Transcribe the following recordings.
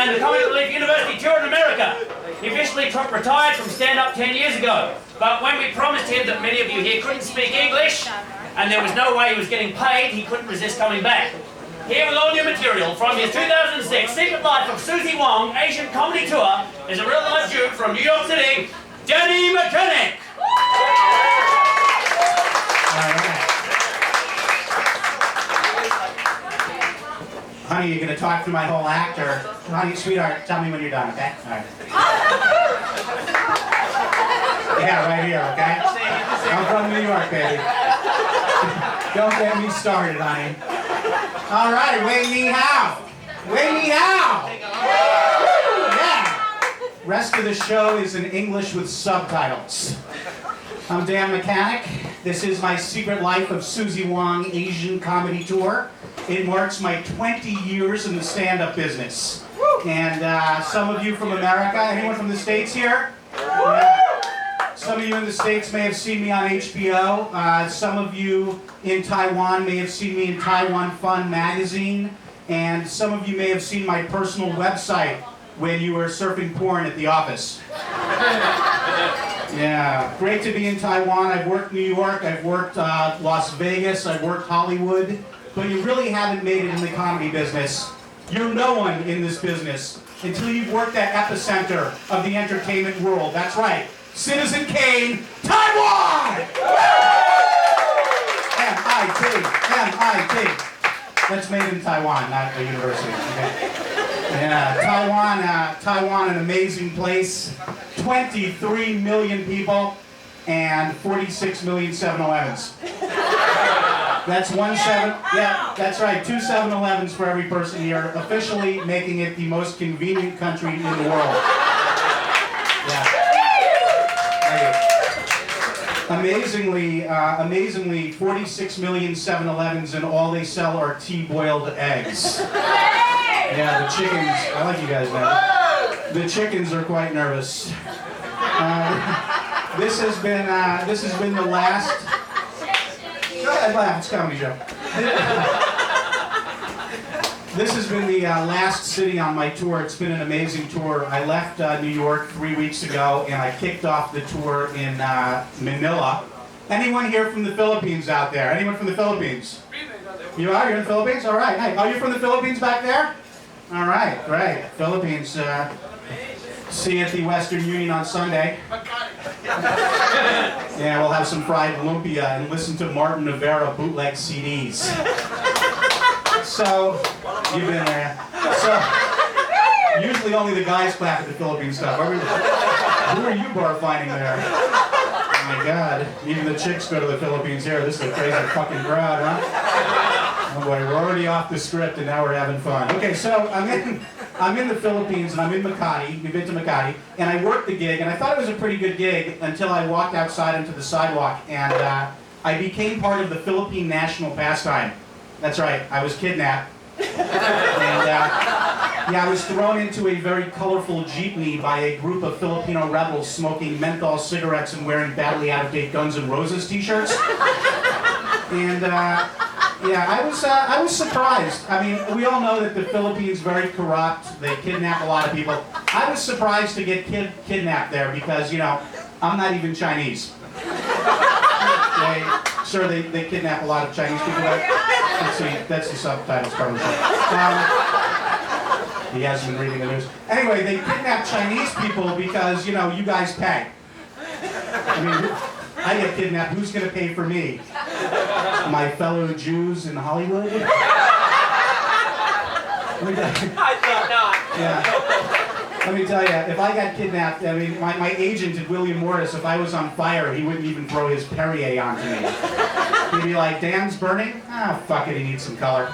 and the Comic Relief University Tour in America. He officially retired from stand-up 10 years ago. But when we promised him that many of you here couldn't speak English, and there was no way he was getting paid, he couldn't resist coming back. Here with all new material from his 2006 Secret Life of Susie Wong Asian Comedy Tour is a real-life Duke from New York City, Danny Mechanic. Honey, you gonna talk through my whole act, or honey, sweetheart, tell me when you're done, okay? All right. Yeah, right here, okay? I'm from New York, baby. Don't get me started, honey. All right, Wei Ni Hao. Wei Ni Hao. Yeah. Rest of the show is in English with subtitles. I'm Dan Mechanic. This is my Secret Life of Susie Wong Asian Comedy Tour. It marks my 20 years in the stand-up business. And some of you from America, anyone from the States here? Yeah. Some of you in the States may have seen me on HBO. Some of you in Taiwan may have seen me in Taiwan Fun magazine. And some of you may have seen my personal website when you were surfing porn at the office. Yeah, great to be in Taiwan. I've worked New York, I've worked Las Vegas, I've worked Hollywood. But you really haven't made it in the comedy business. You're no one in this business until you've worked at epicenter of the entertainment world. That's right, Citizen Kane, Taiwan! MIT. That's made in Taiwan, not the university. Okay? Yeah, Taiwan, an amazing place. 23 million people and 46 million 7-Elevens. That's yeah, that's right, 2 7-Elevens for every person here, officially making it the most convenient country in the world. Yeah. Amazingly, 46 million 7-Elevens, and all they sell are tea-boiled eggs. Yeah, the chickens, I like you guys now. The chickens are quite nervous. This has been the last. Go ahead, laugh. It's a comedy show. This has been the last city on my tour. It's been an amazing tour. I left New York 3 weeks ago, and I kicked off the tour in Manila. Anyone here from the Philippines out there? Anyone from the Philippines? You are? You're in the Philippines? All right. Hey, are you from the Philippines back there? All right, great. Philippines. See you at the Western Union on Sunday. Yeah, we'll have some fried lumpia and listen to Martin Rivera bootleg CDs. So, you've been there. So, usually only the guys clap at the Philippine stuff. Who are you bar finding there? Oh my God, even the chicks go to the Philippines here. This is a crazy fucking crowd, huh? Oh boy, we're already off the script and now we're having fun. Okay, so I'm in the Philippines and I'm in Makati. We've been to Makati, and I worked the gig, and I thought it was a pretty good gig until I walked outside onto the sidewalk, and I became part of the Philippine national pastime. That's right, I was kidnapped. And yeah, I was thrown into a very colorful jeepney by a group of Filipino rebels smoking menthol cigarettes and wearing badly out-of-date Guns N' Roses t-shirts. And yeah, I was surprised. I mean, we all know that the Philippines are very corrupt. They kidnap a lot of people. I was surprised to get kidnapped there because, you know, I'm not even Chinese. They kidnap a lot of Chinese people. Let's see, that's the subtitles part of the show. He hasn't been reading the news. Anyway, they kidnap Chinese people because, you know, you guys pay. I mean, I get kidnapped. Who's going to pay for me? My fellow Jews in Hollywood? I thought not. Yeah. Let me tell you, if I got kidnapped, I mean, my agent at William Morris, if I was on fire, he wouldn't even throw his Perrier onto me. He'd be like, Dan's burning? Ah, fuck it, he needs some color.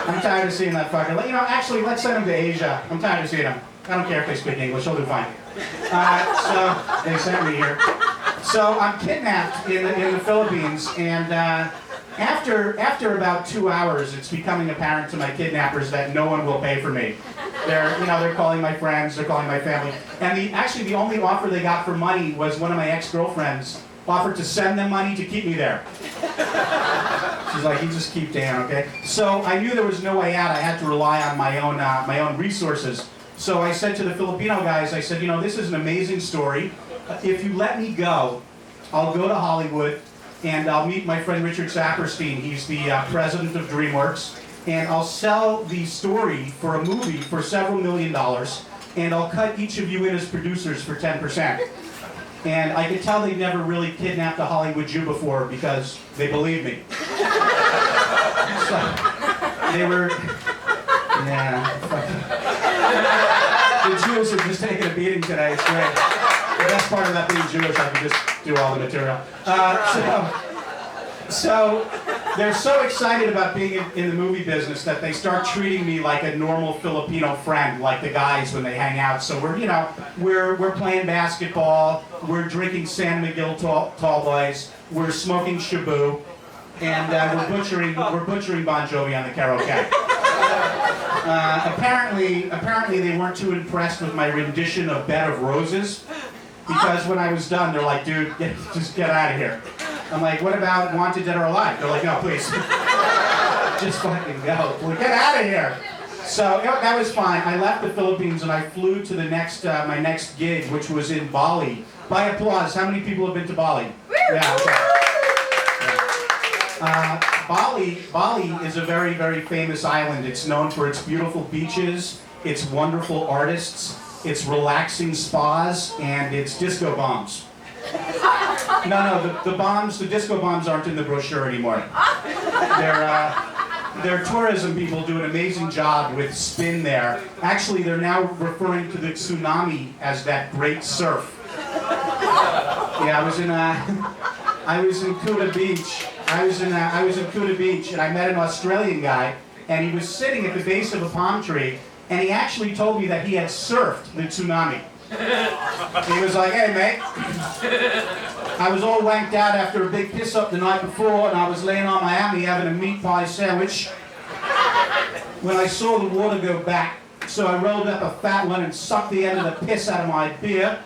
I'm tired of seeing that fucker. You know, actually, let's send him to Asia. I'm tired of seeing him. I don't care if they speak English, he'll do fine. So, they sent me here. So, I'm kidnapped in the Philippines, and after about 2 hours, it's becoming apparent to my kidnappers that no one will pay for me. They're calling my friends, they're calling my family. And the only offer they got for money was one of my ex-girlfriends offered to send them money to keep me there. She's like, you just keep Dan, okay? So I knew there was no way out. I had to rely on my own resources. So I said to the Filipino guys, I said, you know, this is an amazing story. If you let me go, I'll go to Hollywood and I'll meet my friend Richard Saperstein. He's the president of DreamWorks. And I'll sell the story for a movie for several $1 million. And I'll cut each of you in as producers for 10%. And I could tell they never really kidnapped a Hollywood Jew before because they believed me. So they were, yeah. The Jews are just taking a beating today. It's great. The best part about being Jewish, I can just do all the material. So they're so excited about being in the movie business that they start treating me like a normal Filipino friend, like the guys when they hang out. So we're playing basketball, we're drinking San Miguel tall boys, we're smoking shabu, and we're butchering Bon Jovi on the karaoke. Apparently they weren't too impressed with my rendition of Bed of Roses, because when I was done, they're like, dude, just get out of here. I'm like, what about Wanted Dead or Alive? They're like, no, please. Just fucking go. Well, get out of here. So that was fine. I left the Philippines and I flew to the my next gig, which was in Bali. By applause, how many people have been to Bali? Yeah, okay. Bali is a very, very famous island. It's known for its beautiful beaches, its wonderful artists, its relaxing spas, and its disco bombs. No, the disco bombs aren't in the brochure anymore. Their tourism people do an amazing job with spin there. Actually, they're now referring to the tsunami as that great surf. Yeah, I was in Kuta Beach. I was in Kuta Beach, and I met an Australian guy, and he was sitting at the base of a palm tree, and he actually told me that he had surfed the tsunami. He was like, hey mate, I was all wanked out after a big piss up the night before and I was laying on my hammy having a meat pie sandwich when I saw the water go back. So I rolled up a fat one and sucked the end of the piss out of my beer.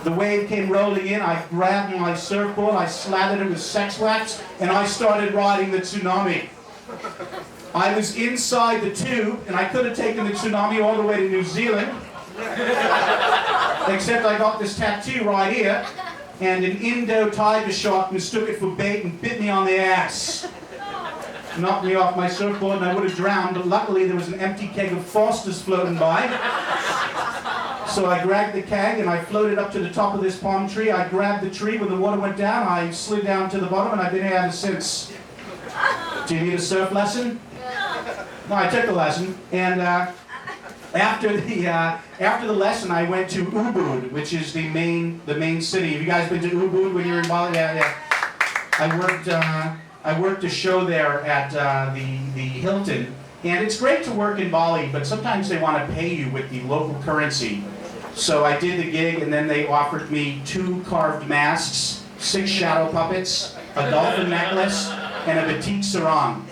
The wave came rolling in, I grabbed my surfboard, I slathered it with sex wax, and I started riding the tsunami. I was inside the tube and I could have taken the tsunami all the way to New Zealand. Except I got this tattoo right here, and an Indo tiger shark mistook it for bait and bit me on the ass. Knocked me off my surfboard and I would have drowned, but luckily there was an empty keg of Foster's floating by. So I grabbed the keg and I floated up to the top of this palm tree. I grabbed the tree when the water went down, I slid down to the bottom, and I've been here ever since. Do you need a surf lesson? No, I took a lesson, and after the lesson, I went to Ubud, which is the main city. Have you guys been to Ubud when you were in Bali? Yeah. I worked a show there at the Hilton, and it's great to work in Bali, but sometimes they want to pay you with the local currency. So I did the gig, and then they offered me 2 carved masks, 6 shadow puppets, a dolphin necklace, and a batik sarong.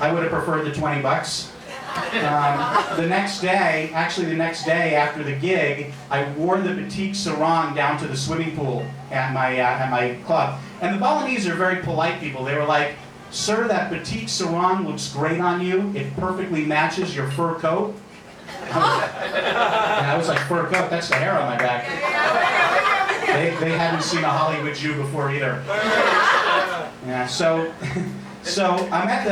I would have preferred the $20. The next day after the gig, I wore the batik sarong down to the swimming pool at my club. And the Balinese are very polite people. They were like, sir, that batik sarong looks great on you. It perfectly matches your fur coat. And I was like, fur coat? That's the hair on my back. They hadn't seen a Hollywood Jew before either. Yeah, so I'm at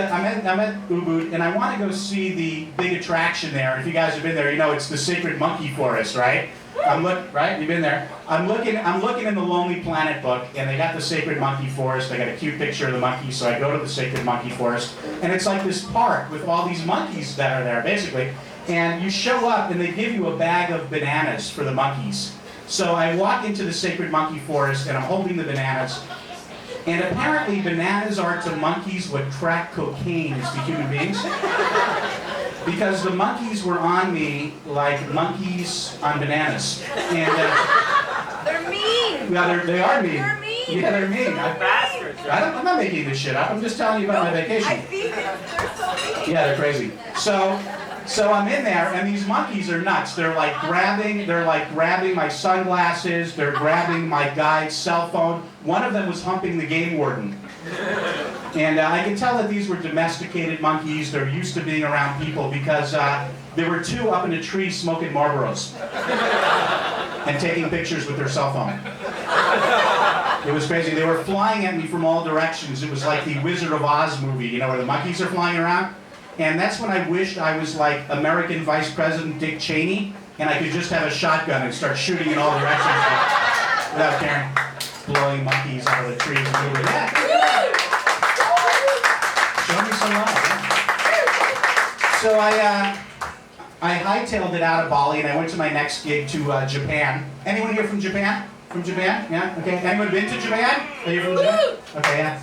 Ubud, and I want to go see the big attraction there. If you guys have been there, you know it's the Sacred Monkey Forest, right? Right? You've been there. I'm looking in the Lonely Planet book, and they got the Sacred Monkey Forest. I got a cute picture of the monkey, so I go to the Sacred Monkey Forest, and it's like this park with all these monkeys that are there, basically. And you show up, and they give you a bag of bananas for the monkeys. So I walk into the Sacred Monkey Forest, and I'm holding the bananas. And apparently bananas are to monkeys what crack cocaine is to human beings. Because the monkeys were on me like monkeys on bananas. And they're mean. Yeah, they are mean. They're mean. Yeah, they're mean. Bastards. I'm not making this shit up. I'm just telling you about my vacation. I think they're so mean. Yeah, they're crazy. So I'm in there, and these monkeys are nuts. They're like grabbing my sunglasses. They're grabbing my guide's cell phone. one of them was humping the game warden. And I could tell that these were domesticated monkeys. They're used to being around people because there were two up in a tree smoking Marlboros and taking pictures with their cell phone. It was crazy. They were flying at me from all directions. It was like the Wizard of Oz movie, you know, where the monkeys are flying around. And that's when I wished I was like American Vice President Dick Cheney, and I could just have a shotgun and start shooting in all directions without caring. Blowing monkeys out of the trees and moving. Yeah. Show me some love. Yeah. So I hightailed it out of Bali, and I went to my next gig to Japan. Anyone here from Japan? From Japan? Yeah? Okay. Anyone been to Japan? Are you from Japan? Okay, yeah.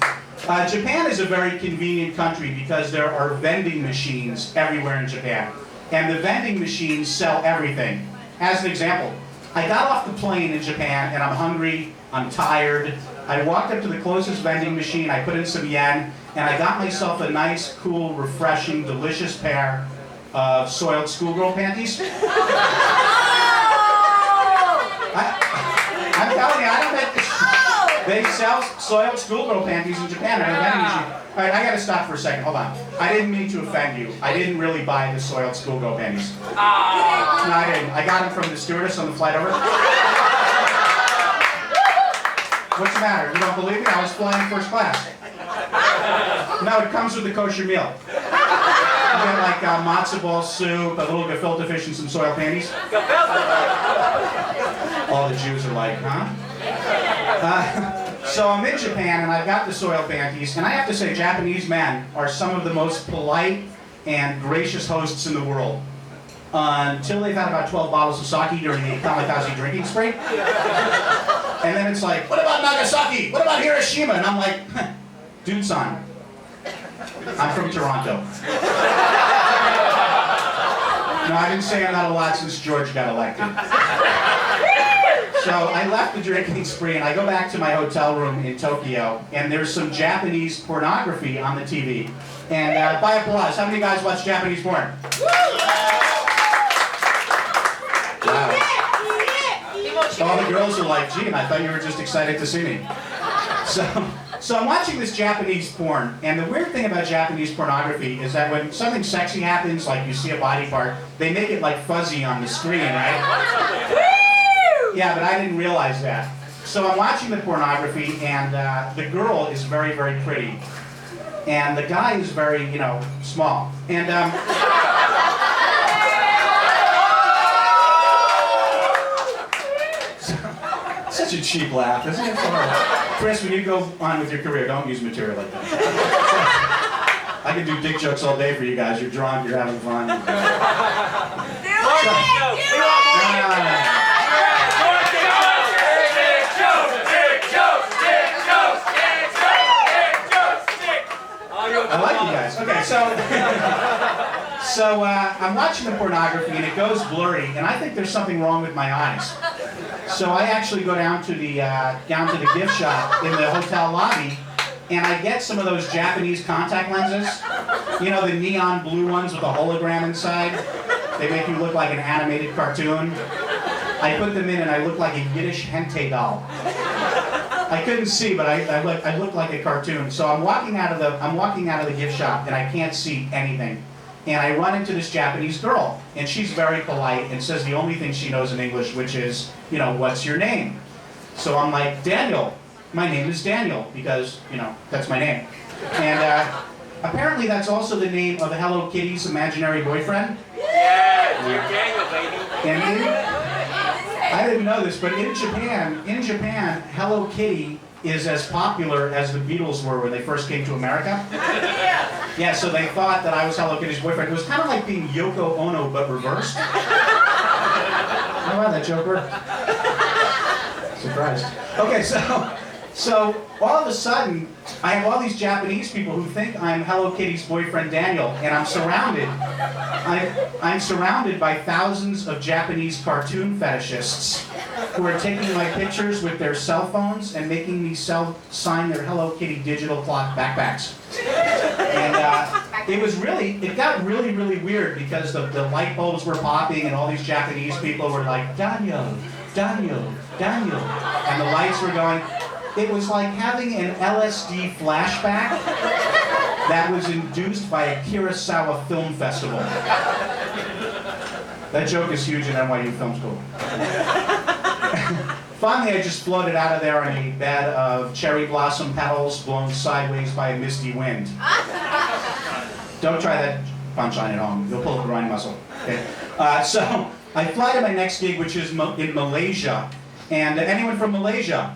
Japan is a very convenient country because there are vending machines everywhere in Japan. And the vending machines sell everything. As an example, I got off the plane in Japan and I'm hungry, I'm tired. I walked up to the closest vending machine, I put in some yen, and I got myself a nice, cool, refreshing, delicious pair of soiled schoolgirl panties. I'm telling you, I don't bet they sell soiled schoolgirl panties in Japan at a vending machine. All right, I gotta stop for a second. Hold on. I didn't mean to offend you. I didn't really buy the soiled schoolgirl panties. No, I didn't. I got them from the stewardess on the flight over. What's the matter? You don't believe me? I was flying first class. No, it comes with the kosher meal. You get like matzo ball soup, a little gefilte fish, and some soiled panties. All the Jews are like, huh? So I'm in Japan and I've got the soiled panties, and I have to say Japanese men are some of the most polite and gracious hosts in the world. Until they've had about 12 bottles of sake during the kamikaze drinking spree. And then it's like, what about Nagasaki? What about Hiroshima? And I'm like, dude son, I'm from Toronto. No, I've been saying that a lot since George got elected. So I left the drinking spree and I go back to my hotel room in Tokyo, and there's some Japanese pornography on the TV. And by applause, how many guys watch Japanese porn? Wow. All the girls are like, gee, and I thought you were just excited to see me. So I'm watching this Japanese porn, and the weird thing about Japanese pornography is that when something sexy happens, like you see a body part, they make it like fuzzy on the screen, right? Yeah, but I didn't realize that. So I'm watching the pornography, and the girl is very, very pretty. And the guy is very, you know, small. And such a cheap laugh, isn't it? Chris, when you go on with your career, don't use material like that. I can do dick jokes all day for you guys. You're drunk, you're having fun. I like you guys. Okay, so I'm watching the pornography and it goes blurry, and I think there's something wrong with my eyes. So I actually go down to the gift shop in the hotel lobby, and I get some of those Japanese contact lenses. You know, the neon blue ones with a hologram inside. They make you look like an animated cartoon. I put them in and I look like a Yiddish hentai doll. I couldn't see, but I look like a cartoon. So I'm walking out of the gift shop and I can't see anything. And I run into this Japanese girl, and she's very polite and says the only thing she knows in English, which is, you know, what's your name? So I'm like, Daniel. My name is Daniel, because, you know, that's my name. And apparently that's also the name of Hello Kitty's imaginary boyfriend. Yeah, you're Daniel, baby. Daniel? I didn't know this, but in Japan, Hello Kitty is as popular as the Beatles were when they first came to America. Yeah, so they thought that I was Hello Kitty's boyfriend. It was kind of like being Yoko Ono, but reversed. How about that joke work? Surprised. Okay, so all of a sudden, I have all these Japanese people who think I'm Hello Kitty's boyfriend Daniel, and I'm surrounded by thousands of Japanese cartoon fetishists who are taking my pictures with their cell phones and making me sign their Hello Kitty digital clock backpacks. And it got really, really weird because the light bulbs were popping and all these Japanese people were like, Daniel, Daniel, Daniel. And the lights were going, It was like having an LSD flashback that was induced by a Kurosawa film festival. That joke is huge in NYU Film School. Finally, I just floated out of there in a bed of cherry blossom petals blown sideways by a misty wind. Don't try that punchline at home. You'll pull a groin muscle. Okay? So I fly to my next gig, which is in Malaysia. And anyone from Malaysia?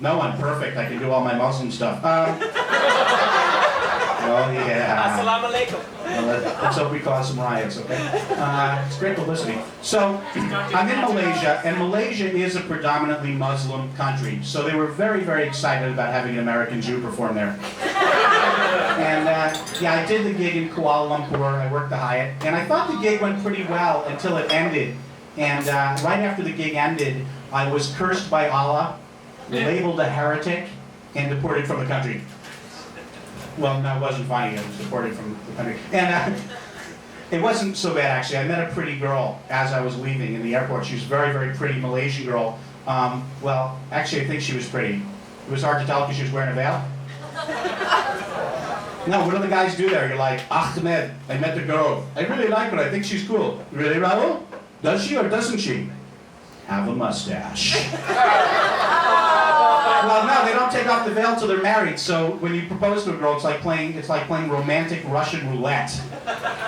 No one. Perfect. I can do all my Muslim stuff. Oh yeah. Assalamu alaikum. Well, let's hope we cause some riots, okay? It's great publicity. So, I'm in Malaysia, and Malaysia is a predominantly Muslim country. So they were very, very excited about having an American Jew perform there. And yeah, I did the gig in Kuala Lumpur. I worked the Hyatt, and I thought the gig went pretty well until it ended. And right after the gig ended, I was cursed by Allah, labeled a heretic, and deported from the country. Well, no, it wasn't funny. I was deported from the country. And it wasn't so bad, actually. I met a pretty girl as I was leaving in the airport. She was a very, very pretty Malaysian girl. Well, actually, I think she was pretty. It was hard to tell because she was wearing a veil. No, what do the guys do there? You're like, Ahmed, I met the girl. I really like her. I think she's cool. Really, Raul? Does she or doesn't she? Have a mustache. Well, no, they don't take off the veil till they're married. So when you propose to a girl, it's like playing romantic Russian roulette.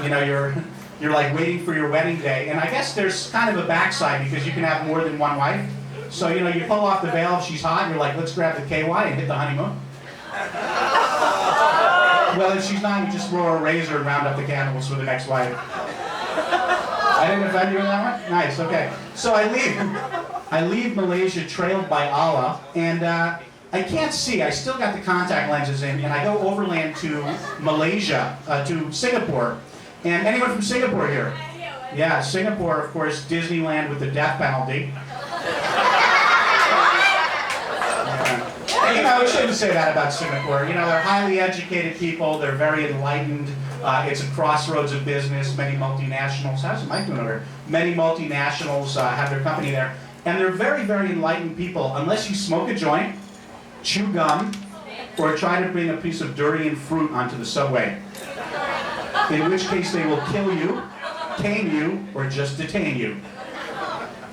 You know, you're like waiting for your wedding day. And I guess there's kind of a backside because you can have more than one wife. So, you know, you pull off the veil if she's hot, and you're like, let's grab the KY and hit the honeymoon. Well, if she's not, you just roll a razor and round up the cannibals for the next wife. I didn't offend you in that one? Nice, okay. So I leave Malaysia trailed by Allah, and I can't see. I still got the contact lenses in, and I go overland to Malaysia, to Singapore. And anyone from Singapore here? Yeah, Singapore, of course, Disneyland with the death penalty. You know, we shouldn't say that about Singapore. You know, they're highly educated people. They're very enlightened. It's a crossroads of business. Many multinationals, how's the mic doing over here? Many multinationals have their company there. And they're very, very enlightened people. Unless you smoke a joint, chew gum, or try to bring a piece of durian fruit onto the subway. In which case they will kill you, cane you, or just detain you.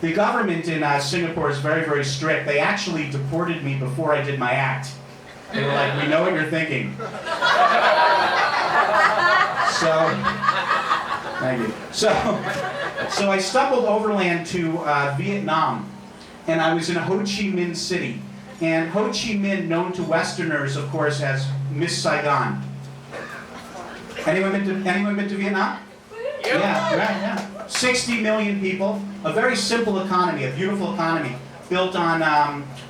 The government in Singapore is very, very strict. They actually deported me before I did my act. They were like, we know what you're thinking. So, thank you. So I stumbled overland to Vietnam, and I was in Ho Chi Minh City. And Ho Chi Minh, known to Westerners, of course, as Miss Saigon. Anyone been to Vietnam? Yeah, right, yeah. 60 million people, a very simple economy, a beautiful economy, built on,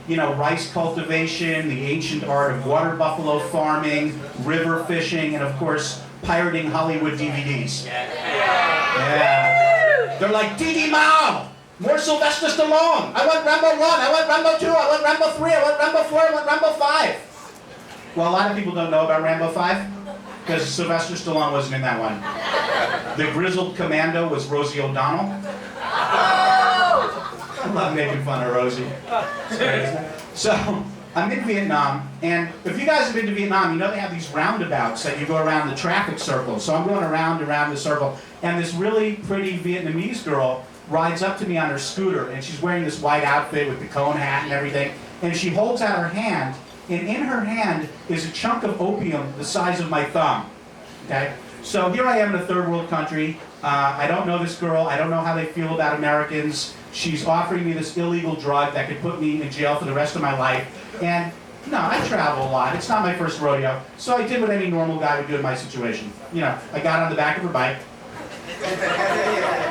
you know, rice cultivation, the ancient art of water buffalo farming, river fishing, and of course, pirating Hollywood DVDs. Yeah. They're like, Dee Mao, more Sylvester Stallone. I want Rambo 1, I want Rambo 2, I want Rambo 3, I want Rambo 4, I want Rambo 5. Well, a lot of people don't know about Rambo 5. Because Sylvester Stallone wasn't in that one. The grizzled commando was Rosie O'Donnell. Oh! I love making fun of Rosie. So, I'm in Vietnam, and if you guys have been to Vietnam, you know they have these roundabouts that you go around the traffic circle. So I'm going around the circle, and this really pretty Vietnamese girl rides up to me on her scooter, and she's wearing this white outfit with the cone hat and everything, and she holds out her hand, and in her hand is a chunk of opium the size of my thumb. Okay? So here I am in a third world country. I don't know this girl. I don't know how they feel about Americans. She's offering me this illegal drug that could put me in jail for the rest of my life. And, no, I travel a lot. It's not my first rodeo. So I did what any normal guy would do in my situation. You know, I got on the back of her bike.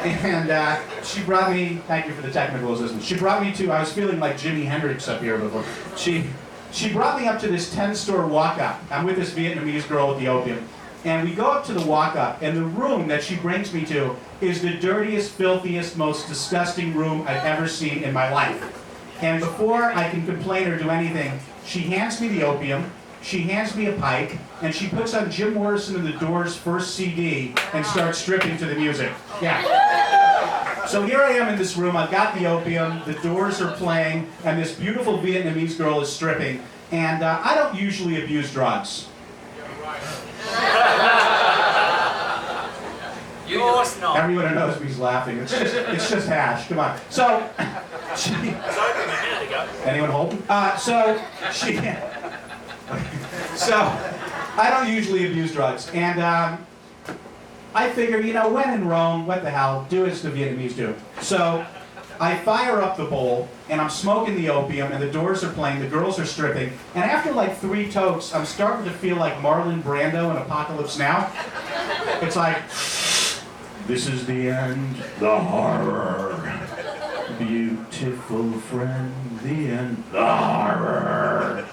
And she brought me, thank you for the technical assistance. She brought me to, I was feeling like Jimi Hendrix up here before. She brought me up to this 10-store walk-up. I'm with this Vietnamese girl with the opium. And we go up to the walk-up, and the room that she brings me to is the dirtiest, filthiest, most disgusting room I've ever seen in my life. And before I can complain or do anything, she hands me the opium, she hands me a pipe, and she puts on Jim Morrison and the Doors' first CD and starts stripping to the music. Yeah. So here I am in this room, I've got the opium, the doors are playing, and this beautiful Vietnamese girl is stripping. And I don't usually abuse drugs. You must not. Everyone who knows me is laughing. It's just hash. Come on. So, anyone holding? So I don't usually abuse drugs, and I figure, you know, when in Rome, what the hell? Do as the Vietnamese do. So I fire up the bowl, and I'm smoking the opium, and the doors are playing, the girls are stripping, and after like 3 totes, I'm starting to feel like Marlon Brando in Apocalypse Now. It's like, this is the end, the horror. Beautiful friend, the end, the horror.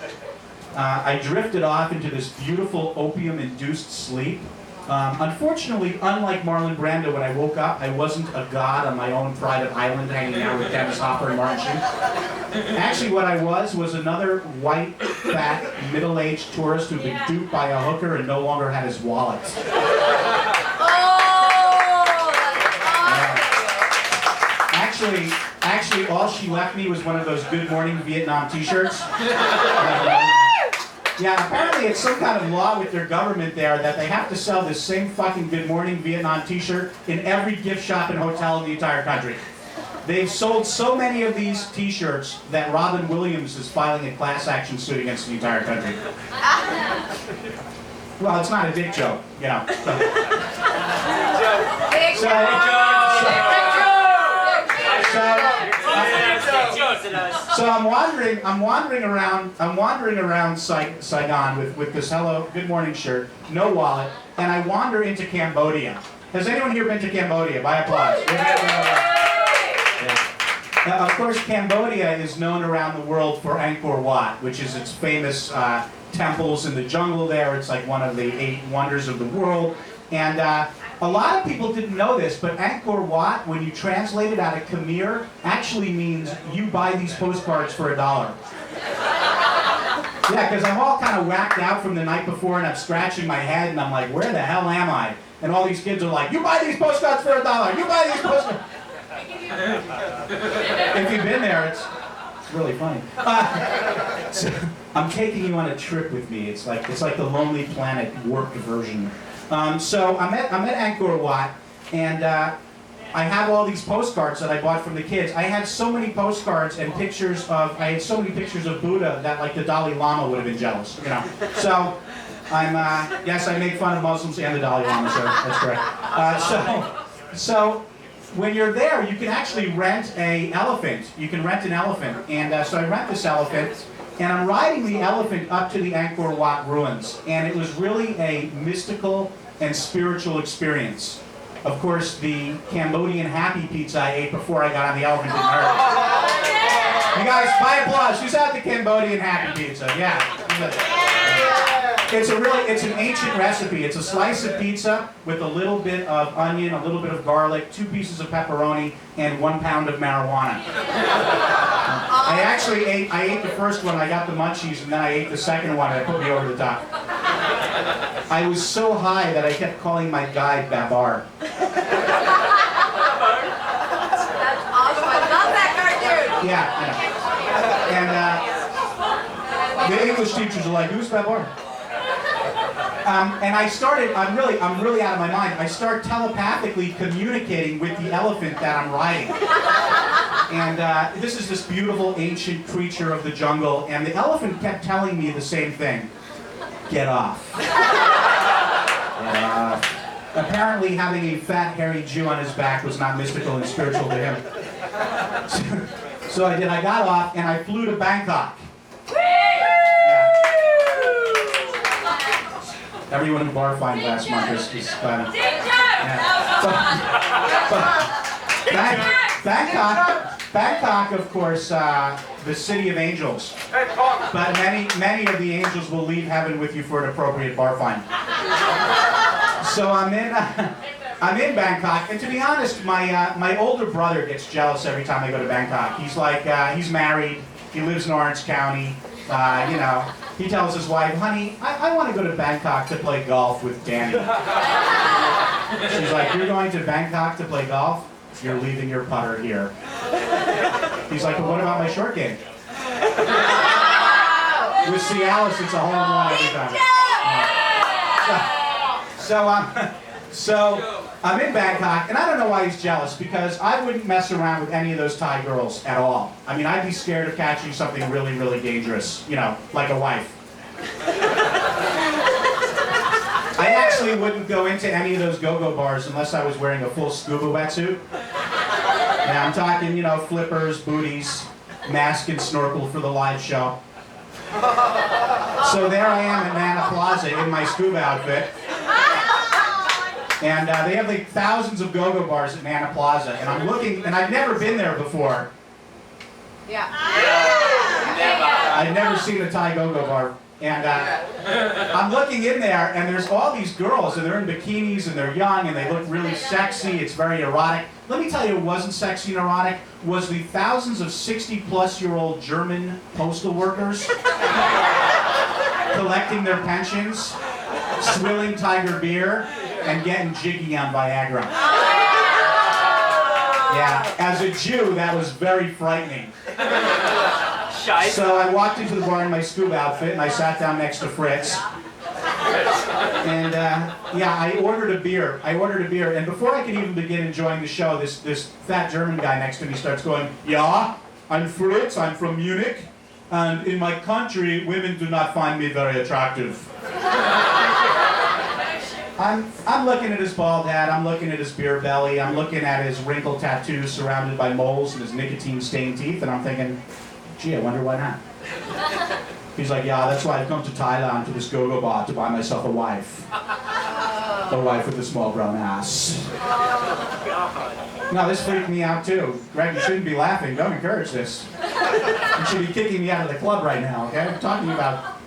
I drifted off into this beautiful opium-induced sleep. Unfortunately, unlike Marlon Brando, when I woke up, I wasn't a god on my own private island hanging out with Dennis Hopper and Martin Sheen. Actually, what I was another white, fat, middle-aged tourist who'd been duped by a hooker and no longer had his wallet. Actually, all she left me was one of those Good Morning Vietnam t-shirts. Yeah, apparently it's some kind of law with their government there that they have to sell this same fucking Good Morning Vietnam t-shirt in every gift shop and hotel in the entire country. They've sold so many of these t-shirts that Robin Williams is filing a class action suit against the entire country. Well, it's not a dick joke, you know. So I'm wandering around Saigon with this hello, good morning shirt, no wallet, and I wander into Cambodia. Has anyone here been to Cambodia? By applause. Yeah. Of course, Cambodia is known around the world for Angkor Wat, which is its famous temples in the jungle there. It's like one of the 8 wonders of the world. And a lot of people didn't know this, but Angkor Wat, when you translate it out of Khmer, actually means you buy these postcards for $1. Yeah, because I'm all kind of whacked out from the night before, and I'm scratching my head, and I'm like, where the hell am I? And all these kids are like, you buy these postcards for $1. You buy these postcards. If you've been there, it's really funny. So I'm taking you on a trip with me. It's like the Lonely Planet warped version. So I'm at Angkor Wat, and I have all these postcards that I bought from the kids. I had so many postcards and pictures of Buddha that like the Dalai Lama would have been jealous, you know. So yes, I make fun of Muslims and the Dalai Lama, so that's correct. So when you're there, you can actually rent an elephant. You can rent an elephant, and so I rent this elephant. And I'm riding the elephant up to the Angkor Wat ruins, and it was really a mystical and spiritual experience. Of course, the Cambodian happy pizza I ate before I got on the elephant didn't hurt. You guys, by applause, who's had the Cambodian happy pizza? Yeah. It's an ancient recipe. It's a slice of pizza with a little bit of onion, a little bit of garlic, 2 pieces of pepperoni, and 1 pound of marijuana. I ate the first one, I got the munchies, and then I ate the second one, and it put me over the top. I was so high that I kept calling my guide Babar. That's awesome. I love that cartoon. Yeah. And the English teachers are like, who's Babar? And I'm really out of my mind. I start telepathically communicating with the elephant that I'm riding. And this is this beautiful ancient creature of the jungle, and the elephant kept telling me the same thing. Get off. Apparently having a fat, hairy Jew on his back was not mystical and spiritual to him. So I did. I got off, and I flew to Bangkok. Everyone who bar fined last month is Bangkok, of course, the city of angels. But many of the angels will leave heaven with you for an appropriate bar fine. So I'm in Bangkok, and to be honest, my older brother gets jealous every time I go to Bangkok. He's like, he's married, he lives in Orange County, you know. He tells his wife, honey, I want to go to Bangkok to play golf with Danny. She's like, you're going to Bangkok to play golf? You're leaving your putter here. He's like, well, what about my short game? With Cialis, it's a hole-in-one every time. So I'm in Bangkok, and I don't know why he's jealous, because I wouldn't mess around with any of those Thai girls at all. I mean, I'd be scared of catching something really, really dangerous, you know, like a wife. I actually wouldn't go into any of those go-go bars unless I was wearing a full scuba wetsuit. Yeah, I'm talking, you know, flippers, booties, mask and snorkel for the live show. So there I am at Nana Plaza in my scuba outfit. And they have like thousands of go-go bars at Nana Plaza. And I'm looking, and I've never been there before. Yeah. I'd never seen a Thai go-go bar. And I'm looking in there, and there's all these girls, and they're in bikinis, and they're young, and they look really sexy. It's very erotic. Let me tell you what wasn't sexy and erotic was the thousands of 60-plus-year-old German postal workers collecting their pensions, swilling tiger beer, and getting jiggy on Viagra. Yeah, as a Jew, that was very frightening. So I walked into the bar in my scuba outfit, and I sat down next to Fritz. And yeah, I ordered a beer. And before I could even begin enjoying the show, this fat German guy next to me starts going, "Yeah, I'm Fritz, I'm from Munich, and in my country, women do not find me very attractive." I'm looking at his bald head, I'm looking at his beer belly, I'm looking at his wrinkle tattoos surrounded by moles and his nicotine-stained teeth, and I'm thinking, gee, I wonder why not. He's like, yeah, that's why I've come to Thailand to this go-go bar to buy myself a wife. A wife with a small brown ass. No, this freaked me out too. Greg, you shouldn't be laughing. Don't encourage this. You should be kicking me out of the club right now, okay? I'm talking about...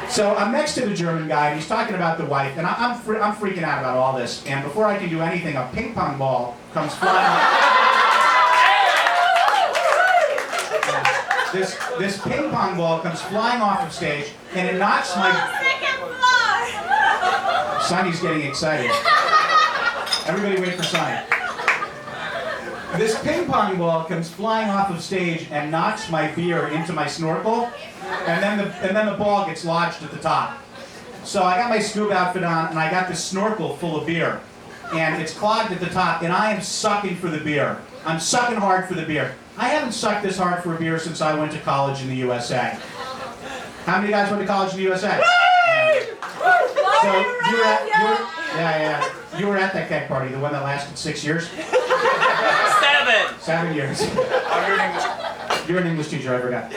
So I'm next to the German guy, and he's talking about the wife, and I'm freaking out about all this. And before I can do anything, a ping pong ball comes flying. This ping pong ball comes flying off of stage, and it knocks my... Sonny's getting excited. Everybody wait for Sonny. This ping pong ball comes flying off of stage and knocks my beer into my snorkel, and then the ball gets lodged at the top. So I got my scuba outfit on, and I got this snorkel full of beer, and it's clogged at the top, and I am sucking for the beer. I'm sucking hard for the beer. I haven't sucked this hard for a beer since I went to college in the USA. How many of you guys went to college in the USA? So you were at that keg party, the one that lasted 6 years? 7 years. You're an English teacher, I forgot.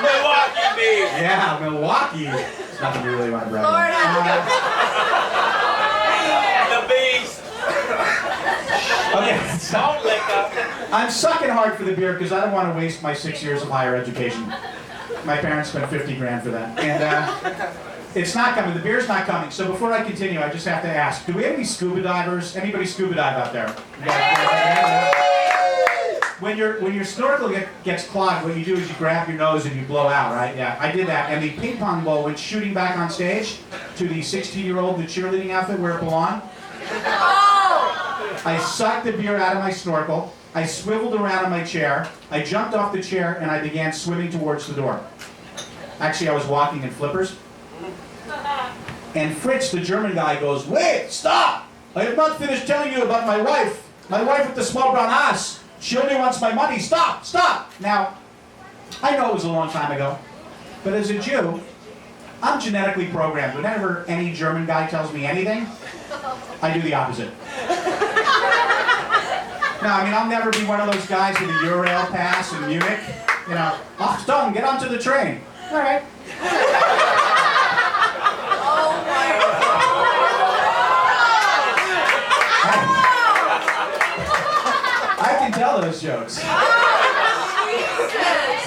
Milwaukee, baby. Yeah, Milwaukee. It's nothing you really want to brag about. The beast. Okay, so Don't lick up. I'm sucking hard for the beer because I don't want to waste my 6 years of higher education. My parents spent 50 grand for that. And it's not coming. The beer's not coming. So before I continue, I just have to ask, do we have any scuba divers? Anybody scuba dive out there? When your snorkel gets clogged, what you do is you grab your nose and you blow out, right? Yeah, I did that. And the ping pong ball went shooting back on stage to the 16-year-old in the cheerleading outfit where it belonged. I sucked the beer out of my snorkel. I swiveled around in my chair. I jumped off the chair and I began swimming towards the door. Actually, I was walking in flippers. And Fritz, the German guy, goes, "Wait, stop! I have not finished telling you about my wife. My wife with the small brown ass. She only wants my money. Stop, stop!" Now, I know it was a long time ago, but as a Jew, I'm genetically programmed. Whenever any German guy tells me anything, I do the opposite. No, I mean, I'll never be one of those guys with a Eurail pass in Munich. You know, Achtung, get onto the train. All right. I can tell those jokes.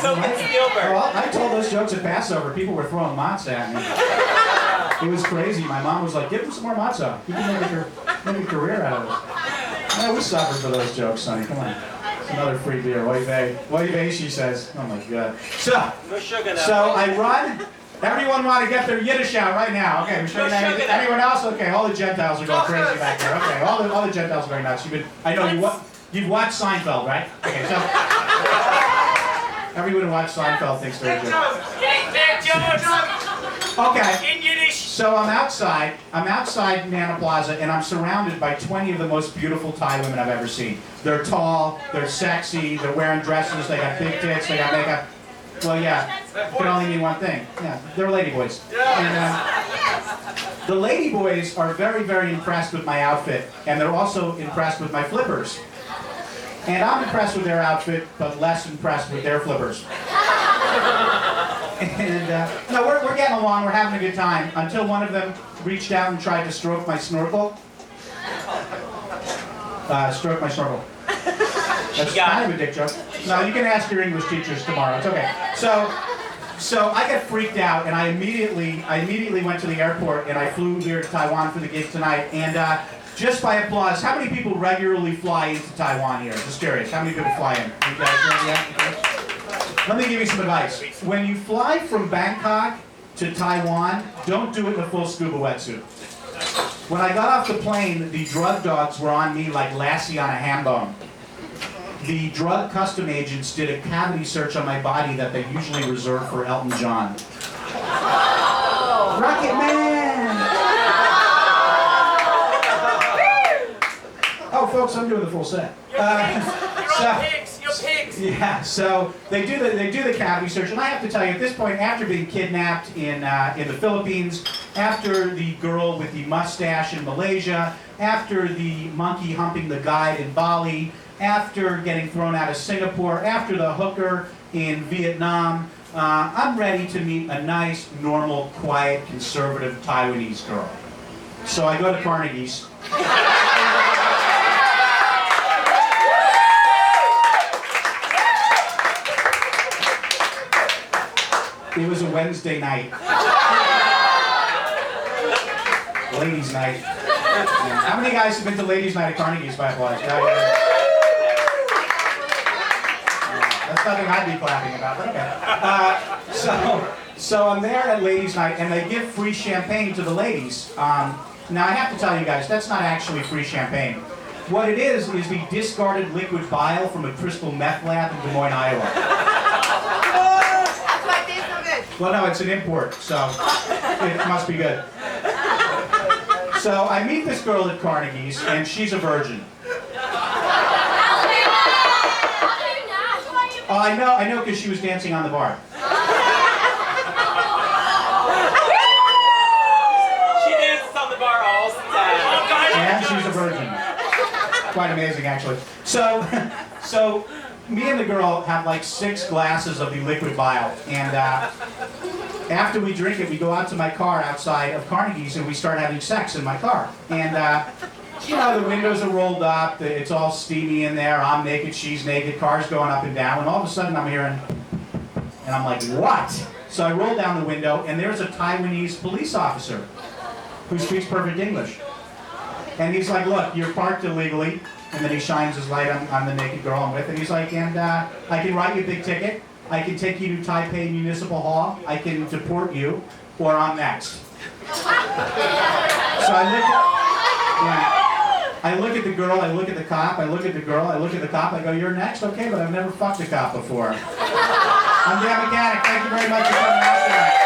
So can Spielberg. Well, I told those jokes at Passover. People were throwing matzah at me. It was crazy. My mom was like, "Give him some more matzah. You can make a career out of it." No, we suffered for those jokes, Sonny. Come on. It's another free beer. Oy vey. Oy vey, she says. Oh my God. No sugar now. So I run Everyone want to get their Yiddish out right now. Okay, we're showing that. Anyone else? Okay, all the Gentiles are going crazy back there. Okay, all the Gentiles are going nuts. I know you've watched Seinfeld, right? Okay, so everyone who watched Seinfeld thinks they're Jewish. Okay. In Yiddish. So I'm outside Nana Plaza, and I'm surrounded by 20 of the most beautiful Thai women I've ever seen. They're tall, they're sexy, they're wearing dresses, they got big tits, they got makeup. Well, yeah, it can only mean one thing. Yeah, they're ladyboys. And the ladyboys are very, very impressed with my outfit, and they're also impressed with my flippers. And I'm impressed with their outfit, but less impressed with their flippers. And no, we're getting along, we're having a good time, until one of them reached out and tried to stroke my snorkel. Stroke my snorkel. That's kind of a dick joke. No, you can ask your English teachers tomorrow, it's okay. So I got freaked out, and I immediately went to the airport, and I flew here to Taiwan for the gig tonight, and just by applause, how many people regularly fly into Taiwan here? Just curious, how many people fly in? You guys ready yet? Let me give you some advice. When you fly from Bangkok to Taiwan, don't do it in a full scuba wetsuit. When I got off the plane, the drug dogs were on me like Lassie on a ham bone. The drug custom agents did a cavity search on my body that they usually reserve for Elton John. Rocket Man! Oh, folks, I'm doing the full set. You're pigs. Yeah, so they do the cavity search, and I have to tell you, at this point, after being kidnapped in the Philippines, after the girl with the mustache in Malaysia, after the monkey humping the guide in Bali, after getting thrown out of Singapore, after the hooker in Vietnam, I'm ready to meet a nice, normal, quiet, conservative Taiwanese girl. So I go to Carnegie's. It was a Wednesday night. Ladies' night. Yeah. How many guys have been to Ladies' Night at Carnegie's by applause? That's nothing I'd be clapping about, but okay. So I'm there at Ladies' Night, and they give free champagne to the ladies. Now I have to tell you guys, that's not actually free champagne. What it is the discarded liquid bile from a crystal meth lab in Des Moines, Iowa. Well, no, it's an import, so it must be good. So I meet this girl at Carnegie's, and she's a virgin. Oh, I know, because she was dancing on the bar. She dances on the bar all the time. And she's a virgin. Quite amazing, actually. So me and the girl have like 6 glasses of the liquid bile, and after we drink it, we go out to my car outside of Carnegie's, and we start having sex in my car. And you know, the windows are rolled up, it's all steamy in there, I'm naked, she's naked, car's going up and down, and all of a sudden I'm hearing, and I'm like, what? So I roll down the window, and there's a Taiwanese police officer who speaks perfect English. And he's like, look, you're parked illegally. And then he shines his light on the naked girl I'm with, and he's like, and I can write you a big ticket, I can take you to Taipei Municipal Hall, I can deport you, or I'm next. So I look at the girl, I look at the cop, I look at the girl, I look at the cop, I go, you're next? Okay, but I've never fucked a cop before. I'm Dan Mechanic, thank you very much for coming out tonight.